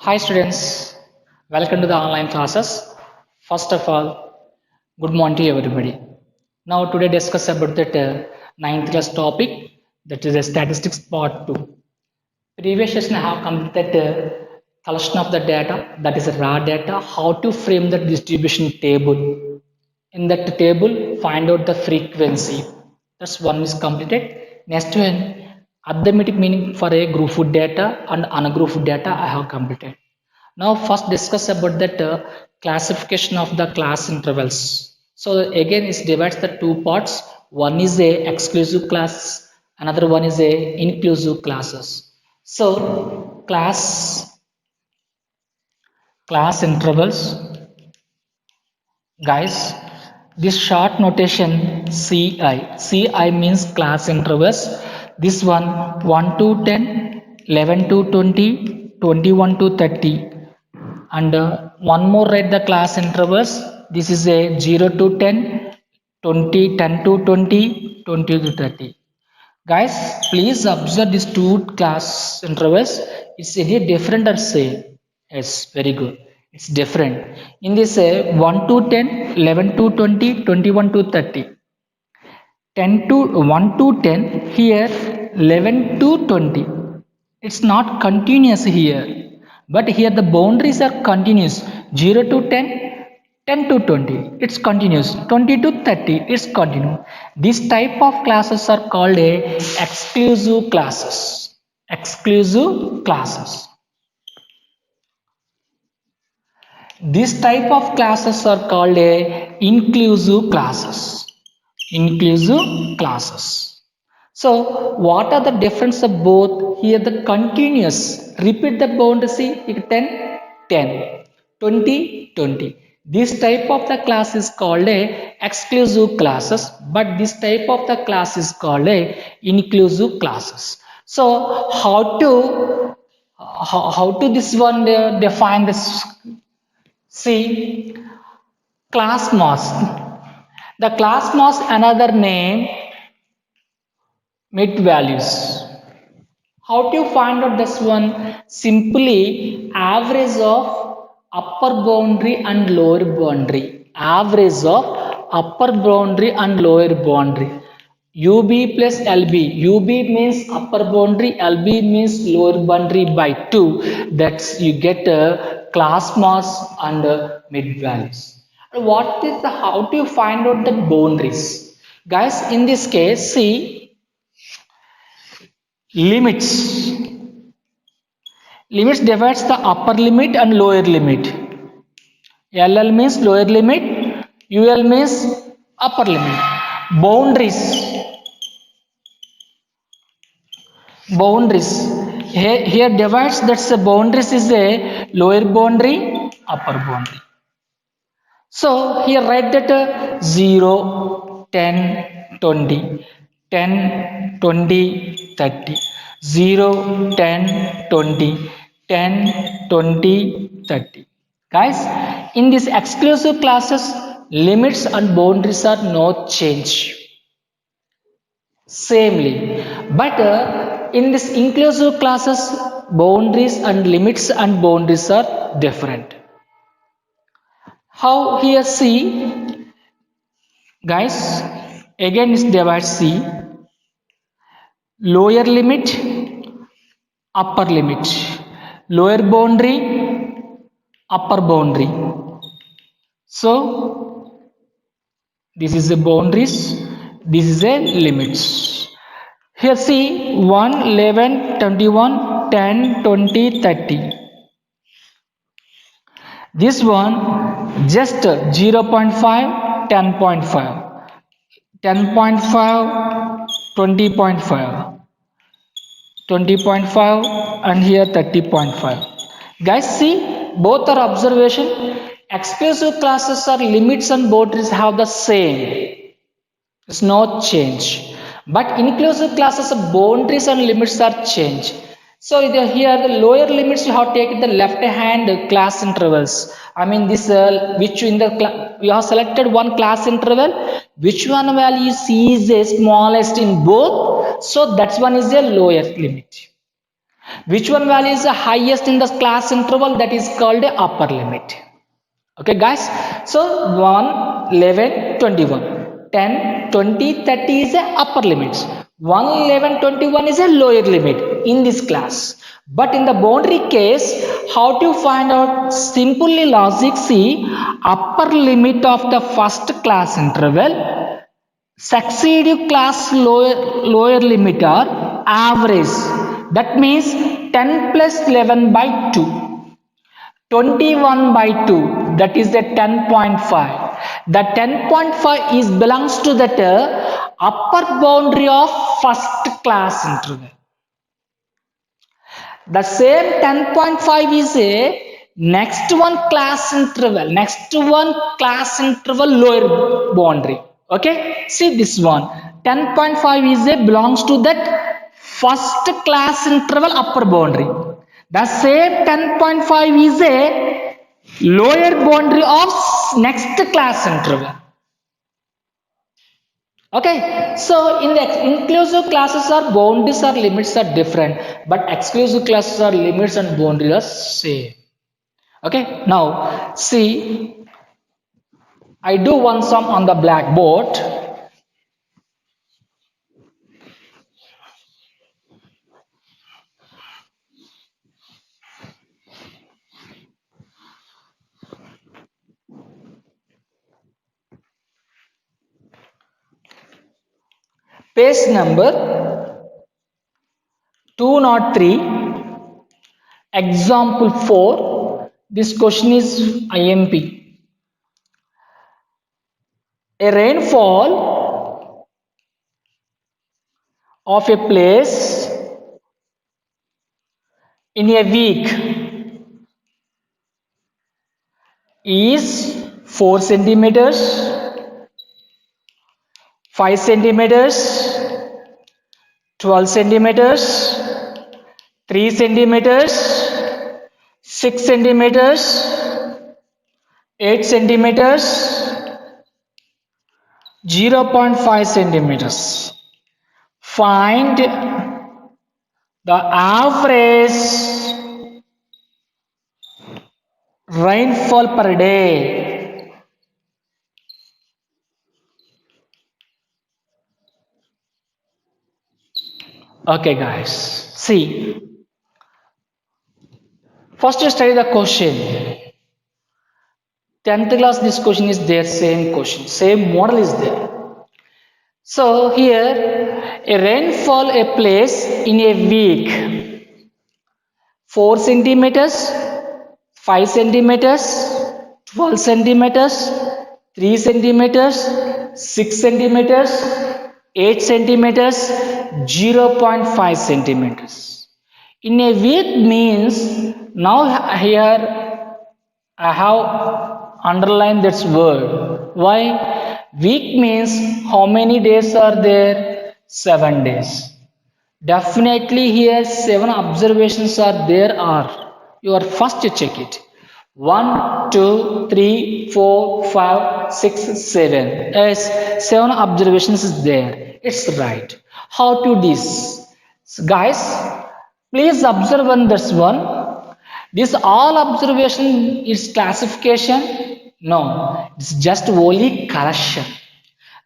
Hi students, welcome to the online classes. First of all, good morning to everybody. Now today discuss about that ninth class topic, that is the statistics part 2. Previous session I have completed collection of the data, that is raw data, how to frame the distribution table. In that table, find out the frequency. That's one is completed. Next one, arithmetic meaning for a group of data and ungrouped data I have completed. Now first discuss about that classification of the class intervals. So again it divides the two parts. One is a exclusive class, another one is a inclusive classes. So class intervals, guys, this short notation ci means class intervals. This one 1 to 10, 11 to 20, 21 to 30, and one more write the class intervals. This is a 0 to 10, 20, 10 to 20, 20 to 30. Guys, please observe these two class intervals. It's any different or same? Yes, very good. It's different. In this 1 to 10, 11 to 20, 21 to 30. 10 to 1 to 10, here 11 to 20. It's not continuous here, but here the boundaries are continuous. 0 to 10, 10 to 20, it's continuous. 20 to 30, it's continuous. This type of classes are called a exclusive classes. Exclusive classes. This type of classes are called a inclusive classes. Inclusive classes. So what are the difference of both? Here the continuous. Repeat the boundary. See 10, 10, 20, 20. This type of the class is called a exclusive classes, but this type of the class is called a inclusive classes. So how to this one define this? See, class mass. The class mass another name mid values. How to find out this one? Simply average of upper boundary and lower boundary. Average of upper boundary and lower boundary. UB plus LB. UB means upper boundary, LB means lower boundary by 2. That's you get a class mass and mid values. What is the how do you find out the boundaries? Guys, in this case, see limits. Limits divides the upper limit and lower limit. LL means lower limit, UL means upper limit. Boundaries. Boundaries. Here divides, that's the boundaries is a lower boundary, upper boundary. So here write that 0, 10, 20, 10, 20, 30. 0, 10, 20, 10, 20, 30. Guys, in these exclusive classes, limits and boundaries are no change. Samely. But in this inclusive classes, boundaries and limits and boundaries are different. How here see, guys, again is divide C, lower limit, upper limit, lower boundary, upper boundary. So this is the boundaries, this is a limits. Here see 1, 11, 21, 10, 20, 30. This one just 0.5, 10.5, 10.5, 20.5, 20.5, and here 30.5. Guys, see both are observation. Exclusive classes are limits and boundaries have the same. There's no change. But inclusive classes of boundaries and limits are change. So here the lower limits you have taken the left hand class intervals. I mean this which in the you have selected one class interval, which one value C is the smallest in both. So that's one is a lower limit. Which one value is the highest in the class interval? That is called a upper limit. Okay guys, so 1, 11, 21, 10, 20, 30 is a upper limits. 1, 11, 21 is a lower limit in this class. But in the boundary case, how to find out? Simply logic. See, upper limit of the first class interval, succeeding class lower limit are average. That means 10 plus 11 by 2. 21 by 2, that is the 10.5. The 10.5 is belongs to that upper boundary of first class interval. The same 10.5 is a next one class interval, lower boundary. Okay, see this one 10.5 is a belongs to that first class interval upper boundary. The same 10.5 is a lower boundary of next class interval. Okay, so in the inclusive classes, our boundaries or limits are different, but exclusive classes are limits and boundaries are same. Okay, now see, I do one sum on the blackboard. Page number 203, example 4. This question is IMP. A rainfall of a place in a week is 4 centimeters, 5 centimeters, 12 centimeters, 3 centimeters, 6 centimeters, 8 centimeters, 0.5 centimeters. Find the average rainfall per day. Okay guys, see, first you study the question. 10th class this question is there, same question, same model is there. So here a rainfall a place in a week 4 centimeters, 5 centimeters, 12 centimeters, 3 centimeters, 6 centimeters, 8 centimeters, 0.5 centimeters. In a week means, now here I have underlined this word. Why? Week means how many days are there? 7 days. Definitely here 7 observations are there are. You are first to check it. 1, 2, 3, 4, 5, 6, 7. Yes, 7 observations is there. It's right. How to this? So guys, please observe on this one. This all observation is classification? No, it's just only collection.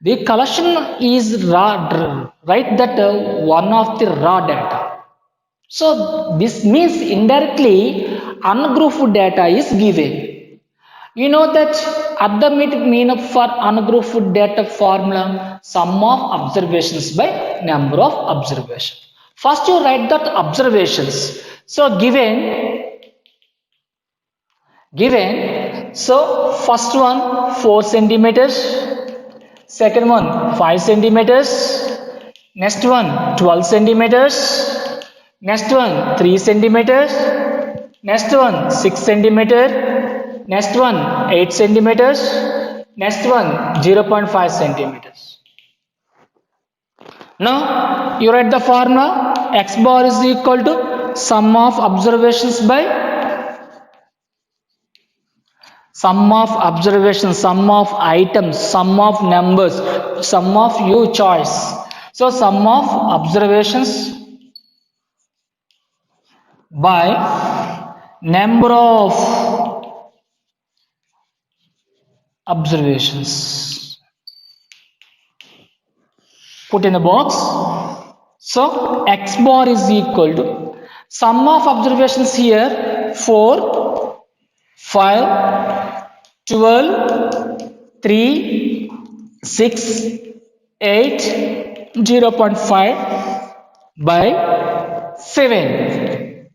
The collection is raw, right? That one of the raw data. So this means indirectly ungrouped data is given. You know that arithmetic mean for ungrouped data formula sum of observations by number of observations. First you write that observations. So given so first one 4 centimeters, second one 5 centimeters, next one 12 centimeters, next one 3 centimeters, next one 6 centimeter, next one 8 centimeters, next one 0.5 centimeters. Now you write the formula. X bar is equal to sum of observations by sum of observations, sum of items, sum of numbers, sum of you choice. So sum of observations by number of observations. Put in the box. So x bar is equal to sum of observations here 4, 5, 12, 3, 6, 8, 0.5 by 7.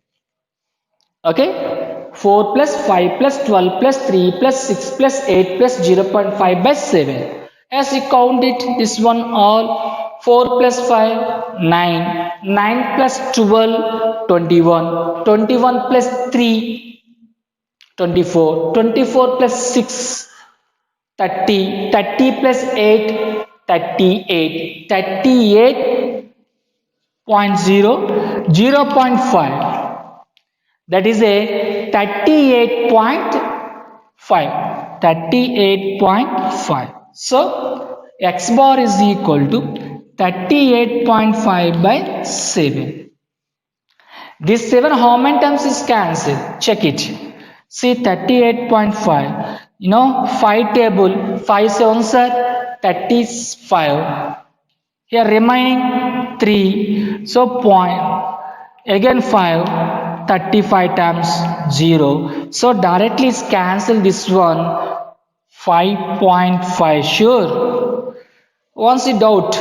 Okay, 4 plus 5 plus 12 plus 3 plus 6 plus 8 plus 0.5 by 7. As you count it, this one all 4 plus 5, 9, 9 plus 12, 21, 21 plus 3, 24, 24 plus 6, 30, 30 plus 8, 38, 38.0, 0.5. That is a 38.5. 38.5. So x bar is equal to 38.5 by 7. This 7 how many times is cancelled? Check it. See 38.5. 5 table, 5 sevens are 35. Here remaining 3. So point. Again 5. 35 times 0. So directly is cancel this one. 5.5. Sure. Once in doubt,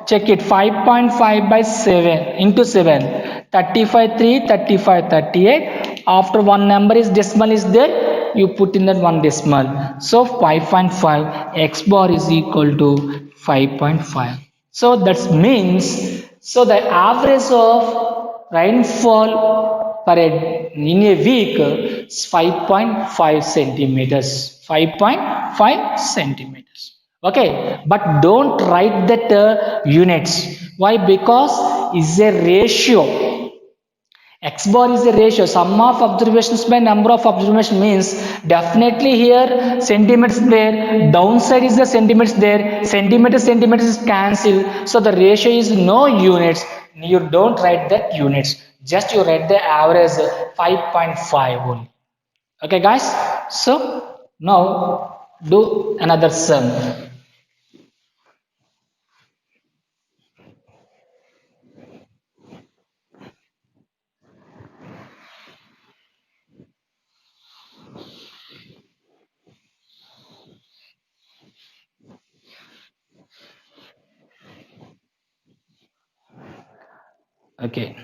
check it. 5.5 by 7 into 7. 35 3, 35 38. After one number is decimal is there, you put in that one decimal. So 5.5, x bar is equal to 5.5. So that means, so the average of rainfall per in a week is 5.5 centimeters. 5.5 centimeters. Okay, but don't write that units. Why? Because is a ratio. X bar is a ratio. Sum of observations by number of observations means definitely here centimeters there. Downside is the centimeters there. Centimeters is cancelled. So the ratio is no units. You don't write that units. Just you write the average 5.5 only. Okay, guys. So now do another sum. Okay.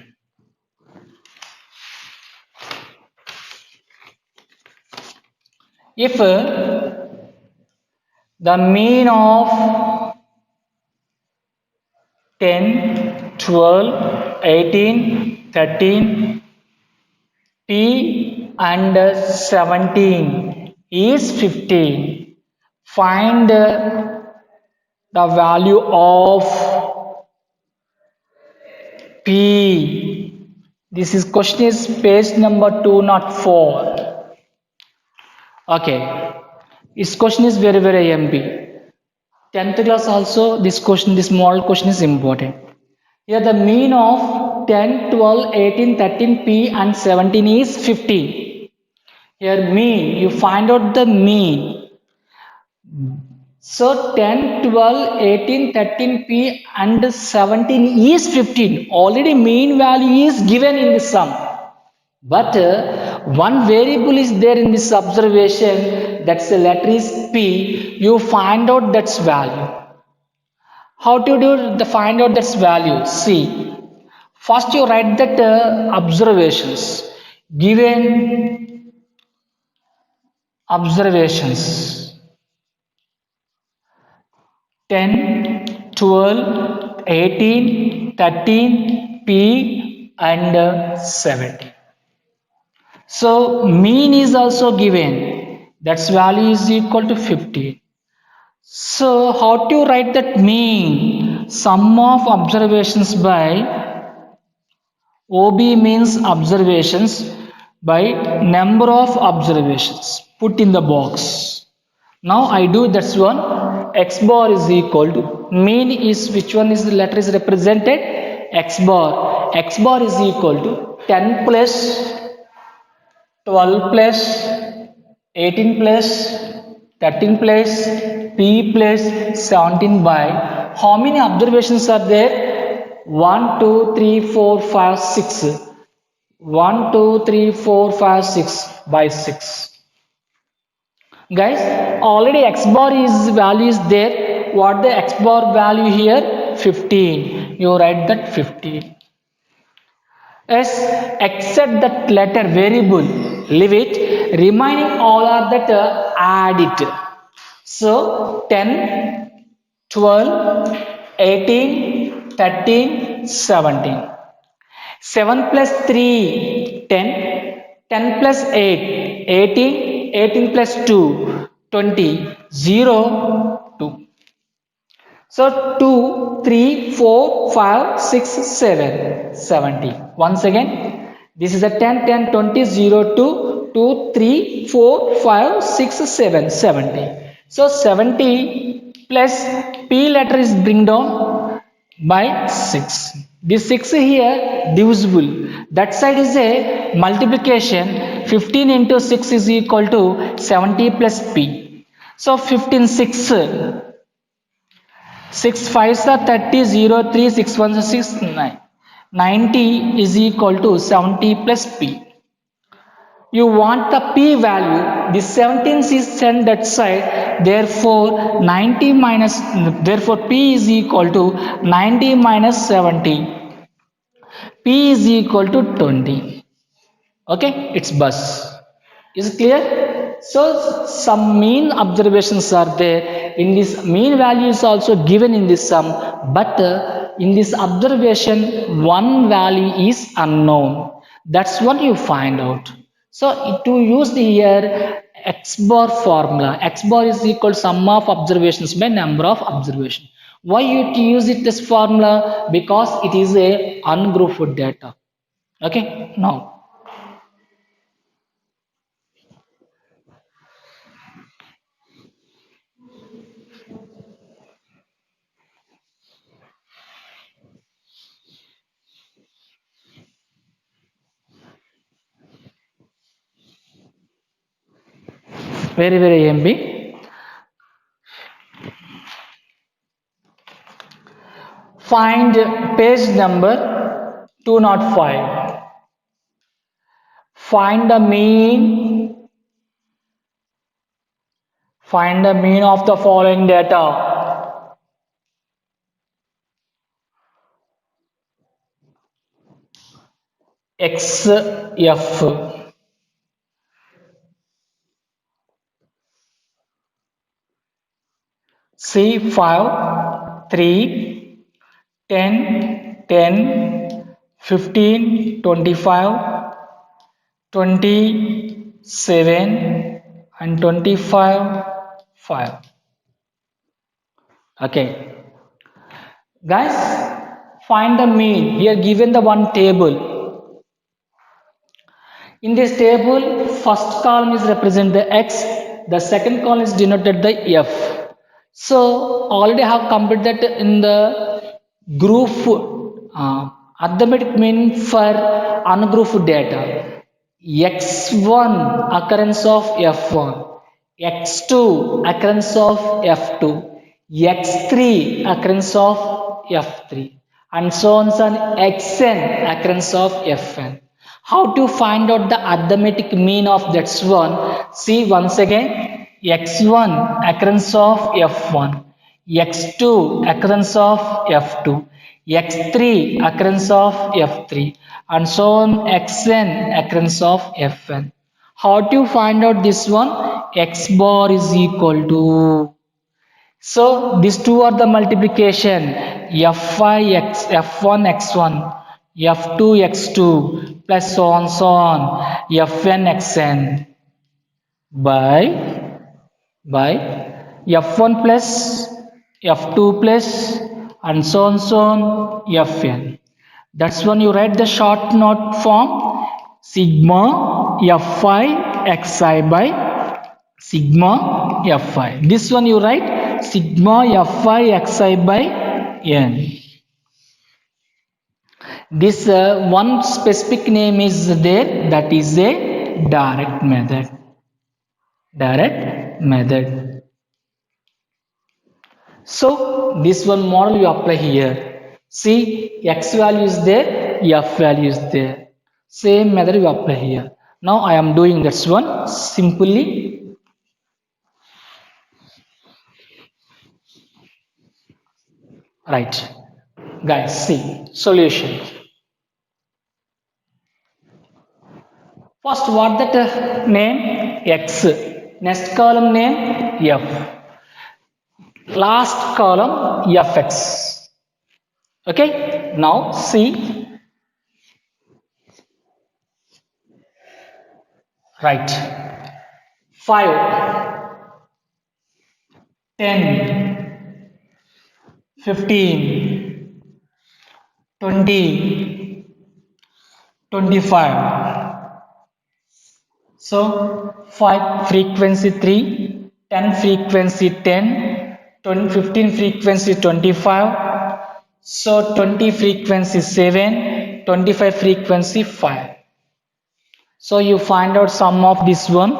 If the mean of 10, 12, 18, 13, P and 17 is 15, find the value of P. This is question is page number 2, not 4. Okay, this question is very MP. 10th class also this model question is important. Here the mean of 10, 12, 18, 13, P and 17 is 15. Here mean, you find out the mean. So 10, 12, 18, 13, P and 17 is 15. Already mean value is given in the sum. But one variable is there in this observation, that's the letter is P. You find out that's value. How to do the find out that's value? See, first you write that observations. Given observations 10, 12, 18, 13, P and 17. So mean is also given. That's value is equal to 15. So how to write that mean? Sum of observations by OB means observations by number of observations. Put in the box. Now I do that's one. X bar is equal to mean is which one is the letter is represented? X bar. X bar is equal to 10 plus 12 plus 18 plus 13 plus p plus 17 by how many observations are there? 1 2 3 4 5 6. 1 2 3 4 5 6 by 6. Guys, already x bar is value is there. What the x bar value here? 15. You write that 15. Yes, except that letter variable, leave it. Remaining all are that add it. So 10, 12, 18, 13, 17. 7 plus 3, 10. 10 plus 8, 18. 18 plus 2, 20. 0, 2. So 2, 3, 4, 5, 6, 7, 70. Once again, this is a 10, 10, 20, 0, 2, 2, 3, 4, 5, 6, 7, 70. So 70 plus P letter is bring down by 6. This 6 here divisible. That side is a multiplication. 15 into 6 is equal to 70 plus P. So 15 6. 6 5s are 30, 0, 3, 6 1s are 6, 9. 90 is equal to 70 plus P. You want the P value. The 17 is sent that side. Therefore, 90 minus, therefore P is equal to 90 minus 70. P is equal to 20. Okay, it's bus. Is it clear? So some mean observations are there. In this mean value is also given in this sum, but in this observation one value is unknown. That's what you find out. So to use the here x bar formula, x bar is equal to sum of observations by number of observations. Why you to use it this formula? Because it is a ungrouped data. Okay, now. Very MB. Find page number 205. Find the mean. Find the mean of the following data. XF. C5, 3, 10, 10, 15, 25, 27 and 25, 5. Okay. Guys, find the mean. Here given the one table. In this table, first column is represent the x, the second column is denoted the f. So already have completed that in the group arithmetic mean for ungrouped data. X1 occurrence of f1, x2 occurrence of f2, x3 occurrence of f3, and so on xn occurrence of fn. How to find out the arithmetic mean of that one? See once again, x1 occurrence of f1, x2 occurrence of f2, x3 occurrence of f3, and so on xn occurrence of fn. How to find out this one? X bar is equal to, so these two are the multiplication, f5 x f1 x1, f2 x2 plus so on fn xn by f1 plus f2 plus and so on fn. That's when you write the short note form sigma f5 xi by sigma f5. This one you write sigma f5 xi by n. This one specific name is there, that is a direct method. Direct method. So this one model you apply here. See, x value is there, f value is there. Same method you apply here. Now I am doing this one simply. Right. Guys, see solution. First, what that name? X. Next column name F. Last column Fx. Okay. Now see. Right. 5, 10, 15, 20, 25. So 5 frequency 3, 10 frequency 10, 20, 15 frequency 25. So 20 frequency 7, 25 frequency 5. So you find out sum of this one.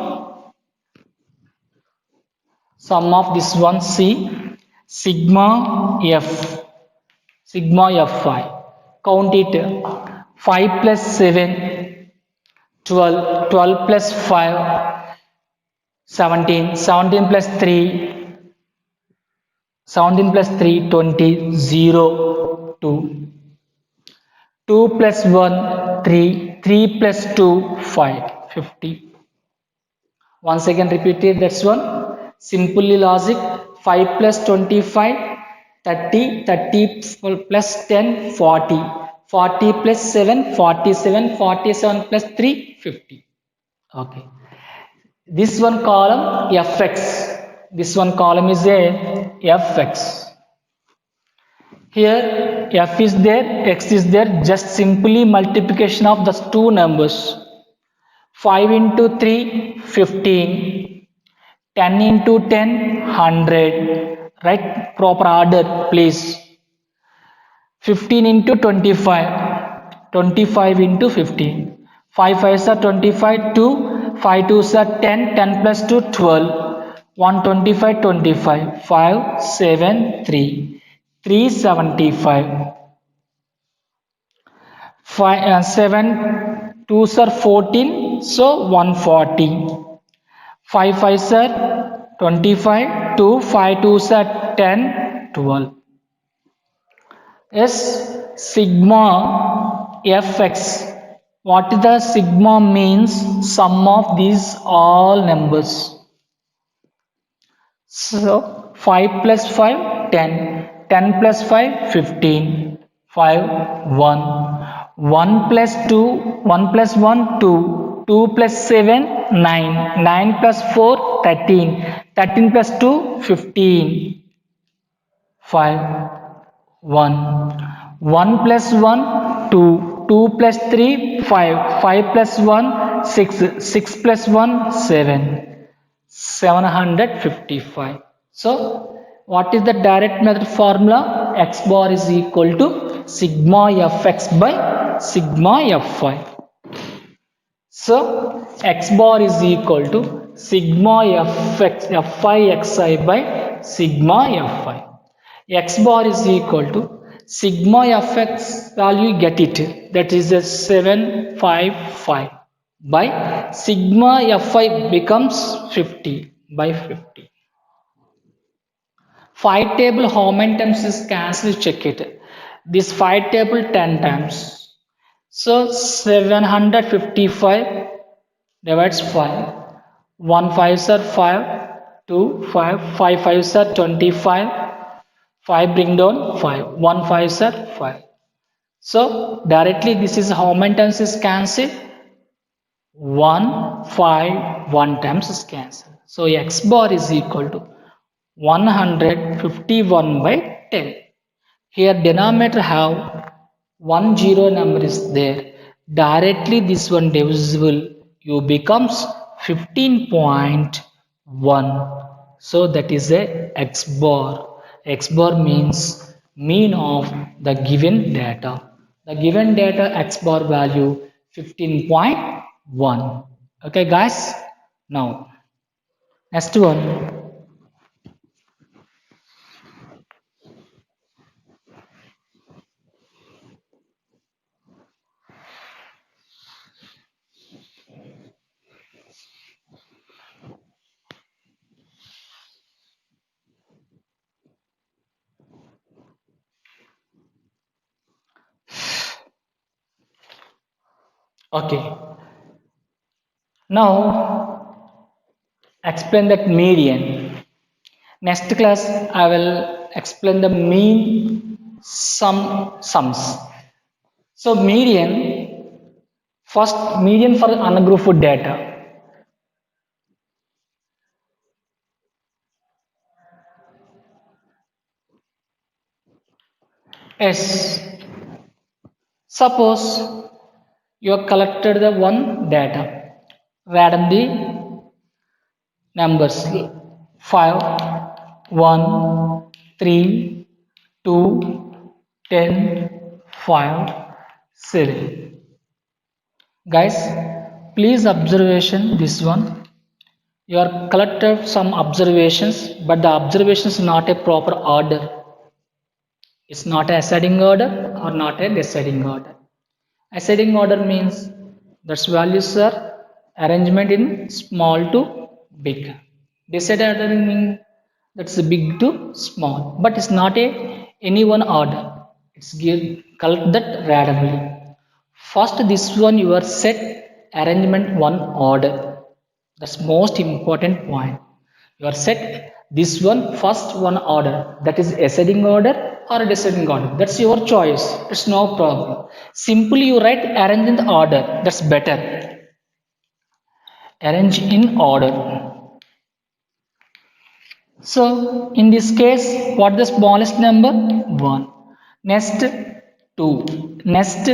Sum of this one, C, sigma F, sigma Fi. Count it. 5 plus 7, 12, 12 plus 5, 17, 17 plus 3, 17 plus 3, 20, 0, 2. 2 plus 1, 3, 3 plus 2, 5, 50. Once again repeated, that's one. Simply logic, 5 plus 25, 30, 30 plus 10, 40. 40 plus 7, 47, 47 plus 3, 50. Okay. This one column Fx. This one column is a Fx. Here F is there, X is there, just simply multiplication of the two numbers. 5 into 3, 15. 10 into 10, 100. Right? Proper order, please. 15 into 25. 25 into 15. 5 5s are 25, 2. 5 2s are 10. 10 plus 2, 12. 125, 25. 5, 7, 3. 375. 5, 7 2s are 14. So 140. 5 5s are 25, 2, 5 2s are 10, 12. Yes, sigma Fx. What is the sigma means? Sum of these all numbers. So 5 plus 5, 10. 10 plus 5, 15. 5, 1. 1 plus 2, 1 plus 1, 2. 2 plus 7, 9. 9 plus 4, 13. 13 plus 2, 15. 5, 1. 1 plus 1, 2. 2 plus 3, 5. 5 plus 1, 6. 6 plus 1, 7. 755. So, what is the direct method formula? X bar is equal to sigma Fx by sigma Fy. So, X bar is equal to sigma Fy Xi by sigma Fy. X bar is equal to sigma Fx value, get it, that is a 755 by sigma Fy becomes 50 by 50. 5 table how many times is cancelled, check it. This 5 table 10 times. So 755 divides 5. 1 5s are 5, 2, 5, 5 5s are 25, 5 bring down 5, 1 5s are 5. So directly this is how many times is cancelled? 1, 5, 1 times is cancelled. So X bar is equal to 151 by 10. Here denominator have 1 0 number is there. Directly this one divisible, you becomes 15.1. So that is a X bar. X bar means mean of the given data. The given data x bar value 15.1. Okay guys, now next one. Okay, now explain that median. Next class I will explain the mean sums. So median, first median for ungrouped data. Yes, suppose you have collected the one data randomly numbers 5, 1, 3, 2, 10, 5, 7. Guys, please observation this one. You are collected some observations, but the observation is not a proper order. It's not a ascending order or not a descending order. Ascending order means that's values are arrangement in small to big. Descending order means that's big to small, but it's not a any one order. It's give collect that randomly. First, this one you are set arrangement one order. That's most important point. You are set this one first one order, that is ascending order or descending order. That's your choice. It's no problem. Simply you write arrange in the order. That's better. Arrange in order. So in this case, what the smallest number? 1. Next 2. Next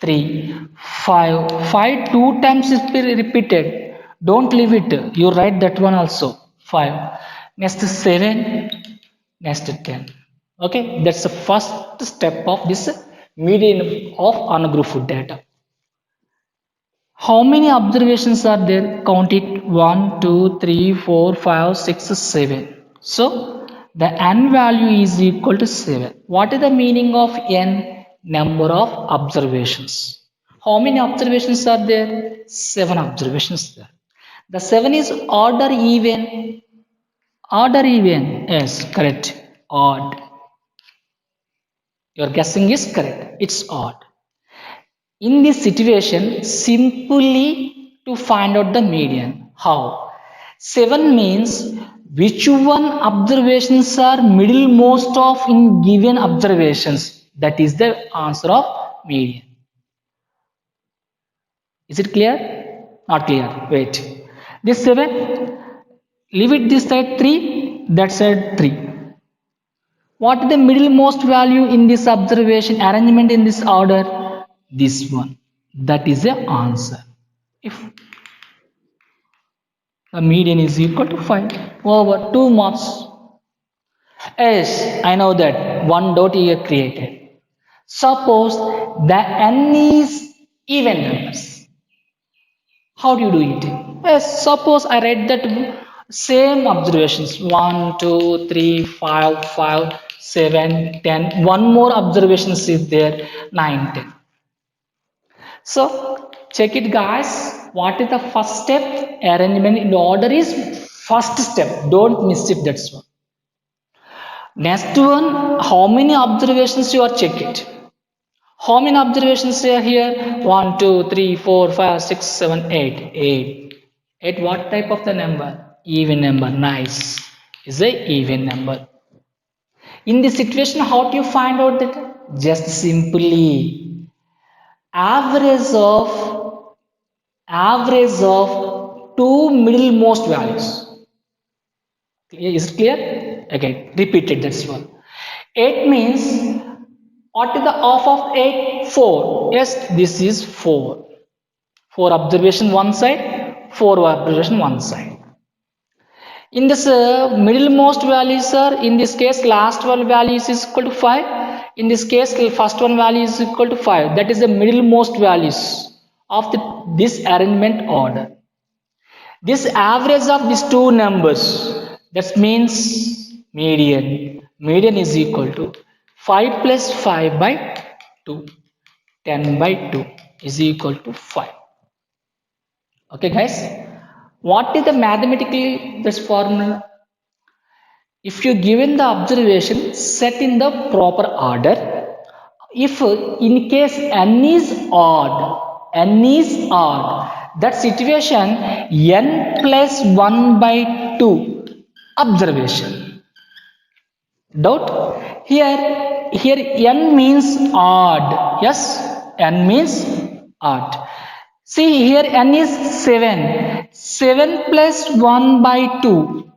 3. 5. 5 two times is repeated. Don't leave it. You write that one also. 5. Next 7. Next 10. Okay, that's the first step of this median of ungrouped data. How many observations are there? Count it 1, 2, 3, 4, 5, 6, 7. So the n value is equal to 7. What is the meaning of n? Number of observations. How many observations are there? 7 observations there. The 7 is odd or even? Odd or even? Yes, correct. Odd. Your guessing is correct. It's odd. In this situation, simply to find out the median. How? 7 means which one observations are middlemost of in given observations. That is the answer of median. Is it clear? Not clear. Wait. This 7, leave it this side 3, that side 3. What is the middlemost value in this observation arrangement in this order? This one. That is the answer. If the median is equal to 5 over 2 marks. Yes, I know that one dot here created. Suppose the n is even numbers. How do you do it? Yes, suppose I write that same observations 1, 2, 3, 5, 5, 7, 10. One more observations is there 9, 10. So check it guys. What is the first step? Arrangement in order is first step. Don't miss it. That's one. Next one, how many observations you are check it? How many observations are here? 1, 2, 3, 4, 5, 6, 7, 8. 8. 8 what type of the number? Even number. Nice. Is a even number. In this situation, how do you find out that? Just simply average of two middlemost values. Is it clear? Again, repeat it. That's one. 8 means what is the half of 8? 4. Yes, this is 4. 4 observation one side, 4 observation one side. In this middlemost values are in this case last value is equal to 5. In this case, the first one value is equal to 5. That is the middlemost values of this arrangement order. This average of these two numbers, that means median. Median is equal to 5 plus 5 by 2. 10 by 2 is equal to 5. Okay guys, what is the mathematically this formula? If you given the observation set in the proper order, if in case n is odd, that situation n plus 1 by 2 observation. Doubt? Here n means odd. Yes, n means odd. See here n is 7. 7 plus 1 by 2.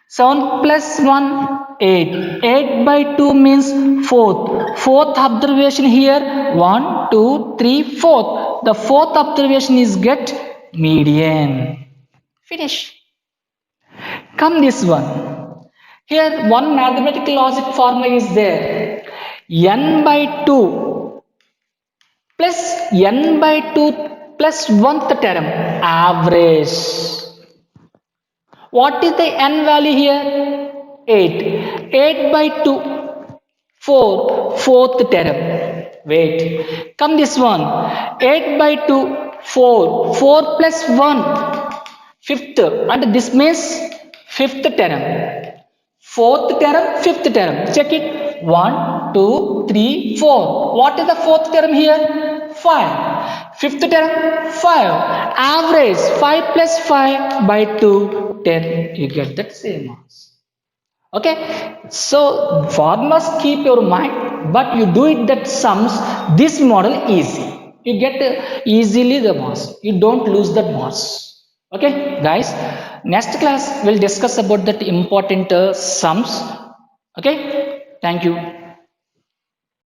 7 plus 1, 8. 8 by 2 means 4th. Fourth observation here 1, 2, 3, 4th. The fourth observation is get median. Finish. Come this one. Here one mathematical logic formula is there. N by 2 plus n by 2 plus 1th term average. What is the n value here? 8. 8 by 2 4. Fourth term. Wait. Come this one. 8 by 2 4. 4 plus 1 fifth. And this means fifth term. Fourth term, fifth term. Check it. 1, 2, 3, 4. What is the fourth term here? 5. Fifth term, 5. Average 5 plus 5 by 2, 10. You get that same answer. Okay. So formulas keep your mind, but you do it that sums. This model easy. You get easily the marks. You don't lose that marks. Okay, guys. Next class we'll discuss about that important sums. Okay. Thank you.